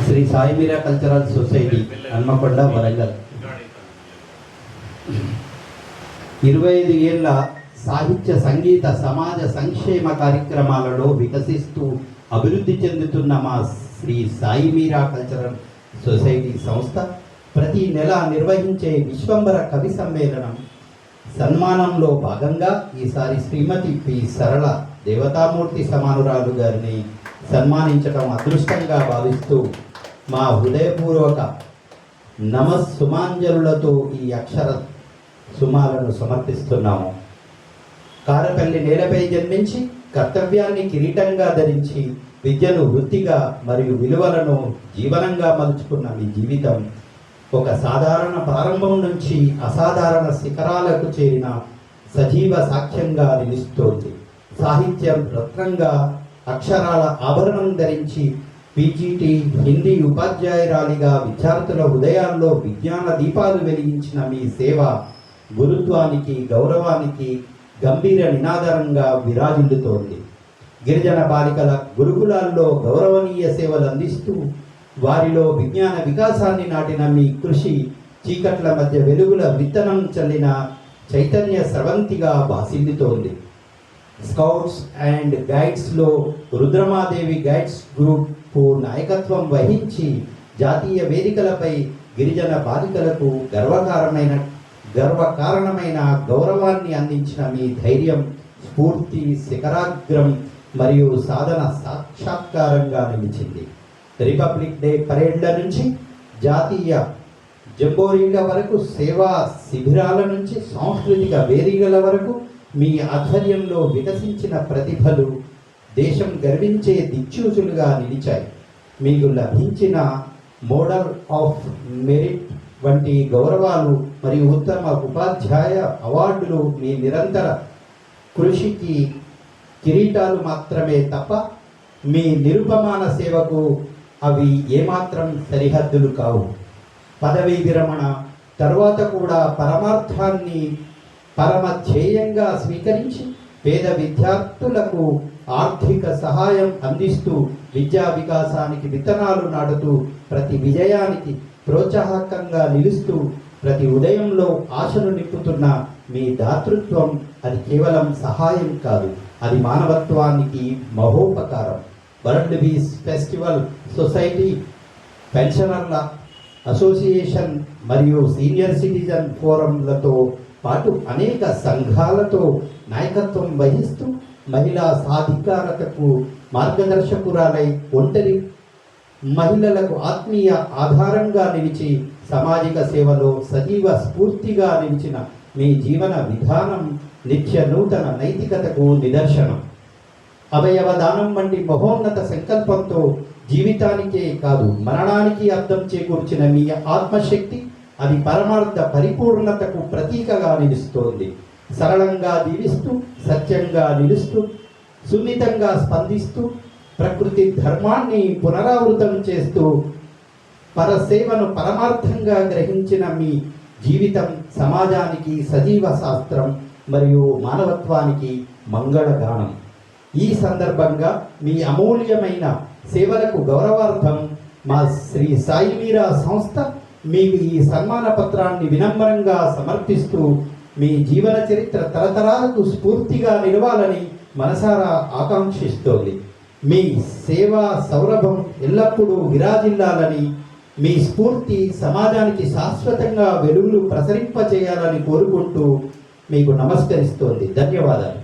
శ్రీ సాయి మీరా cultural society Hanamkonda Warangal 25 ఏళ్ల సాహిత్య సంగీత సమాజ సంక్షేమ కార్యక్రమాలలో వికసిస్తూ అభివృద్ధి చెందుతున్న మా శ్రీ సాయి మీరా కల్చరల్ సొసైటీ సంస్థ ప్రతి నెల నిర్వహించే విశ్వంబర కవి సమ్మేళనం సన్మానంలో భాగంగా ఈసారి శ్రీమతి పి సరళ దేవతామూర్తి సమానురాలు గారిని సన్మానించడం అదృష్టంగా భావిస్తూ మా హృదయపూర్వక నమస్సుమాంజలులతో ఈ అక్షర సుమాలను సమర్పిస్తున్నాము. కారపల్లి నేలపై జన్మించి కర్తవ్యాన్ని కిరీటంగా ధరించి విద్యను వృత్తిగా మరియు విలువలను జీవనంగా మలుచుకున్న మీ జీవితం ఒక సాధారణ ప్రారంభం నుంచి అసాధారణ శిఖరాలకు చేరిన సజీవ సాక్ష్యంగా నిలుస్తోంది. సాహిత్యం రత్నంగా అక్షరాల ఆభరణం ధరించి పీజీటీ హిందీ ఉపాధ్యాయురాలిగా విద్యార్థుల హృదయాల్లో విజ్ఞాన దీపాలు వెలిగించిన మీ సేవ గురుత్వానికి గౌరవానికి గంభీర నినాదంగా విరాజిల్లుతోంది. గిరిజన బాలికల గురుకులాల్లో గౌరవనీయ సేవలు అందిస్తూ వారిలో విజ్ఞాన వికాసాన్ని నాటిన మీ కృషి చీకట్ల మధ్య వెలుగుల విత్తనం చల్లిన చైతన్య స్రవంతిగా భాసిల్లుతోంది. స్కౌట్స్ అండ్ గైడ్స్లో రుద్రమాదేవి గైడ్స్ గ్రూప్ నాయకత్వం వహించి జాతీయ వేదికలపై గిరిజన బాలికలకు గర్వకారణమైన గౌరవాన్ని అందించిన మీ ధైర్యం స్ఫూర్తి శిఖరాగ్రం మరియు సాధన సాక్షాత్కారంగా నిలిచింది. రిపబ్లిక్ డే పరేడ్ల నుంచి జాతీయ జంబోరీల వరకు సేవా శిబిరాల నుంచి సాంస్కృతిక వేదికల వరకు మీ ఆధ్వర్యంలో వికసించిన ప్రతిభలు దేశం గర్వించే దిక్సూచులుగా నిలిచాయి. మీకు లభించిన మోడల్ ఆఫ్ మెరిట్ వంటి గౌరవాలు మరియు ఉత్తమ ఉపాధ్యాయ అవార్డులు మీ నిరంతర కృషికి కిరీటాలు మాత్రమే తప్ప మీ నిరుపమాన సేవకు అవి ఏమాత్రం సరిహద్దులు కావు. పదవీ విరమణ తర్వాత కూడా పరమార్థాన్ని పరమ ధ్యేయంగా స్వీకరించి పేద విద్యార్థులకు ఆర్థిక సహాయం అందిస్తూ విద్యా వికాసానికి విత్తనాలు నాటుతూ ప్రతి విజయానికి ప్రోత్సాహకంగా నిలుస్తూ ప్రతి ఉదయంలో ఆశను నింపుతున్న మీ దాతృత్వం అది కేవలం సహాయం కాదు, అది మానవత్వానికి మహోపకారం. వరల్డ్ పీస్ ఫెస్టివల్ సొసైటీ, పెన్షనర్ల అసోసియేషన్ మరియు సీనియర్ సిటిజన్ ఫోరంలతో పాటు అనేక సంఘాలతో నాయకత్వం వహిస్తూ మహిళా సాధికారతకు మార్గదర్శకురాలై ఒంటరి మహిళలకు ఆత్మీయ ఆధారంగా నిలిచి సామాజిక సేవలో సజీవ స్ఫూర్తిగా నిలిచిన మీ జీవన విధానం నిత్య నూతన నైతికతకు నిదర్శనం. అవయవ దానం వంటి మహోన్నత సంకల్పంతో జీవితానికే కాదు మరణానికి అర్థం చేకూర్చిన మీ ఆత్మశక్తి అది పరమార్థ పరిపూర్ణతకు ప్రతీకగా నిలుస్తోంది. సరళంగా జీవిస్తూ సత్యంగా నిలుస్తూ సున్నితంగా స్పందిస్తూ ప్రకృతి ధర్మాన్ని పునరావృతం చేస్తూ పరసేవను పరమార్థంగా గ్రహించిన మీ జీవితం సమాజానికి సజీవ శాస్త్రం మరియు మానవత్వానికి మంగళగానం. ఈ సందర్భంగా మీ అమూల్యమైన సేవలకు గౌరవార్థం మా శ్రీ సాయి మీరా సంస్థ మీకు ఈ సన్మాన పత్రాన్ని వినమ్రంగా సమర్పిస్తూ మీ జీవన చరిత్ర తరతరాలకు స్ఫూర్తిగా నిలవాలని మనసారా ఆకాంక్షిస్తోంది. మీ సేవా సౌరభం ఎల్లప్పుడూ విరాజిల్లాలని, మీ స్ఫూర్తి సమాజానికి శాశ్వతంగా వెలుగులు ప్రసరింపచేయాలని కోరుకుంటూ మీకు నమస్కరిస్తోంది. ధన్యవాదాలు.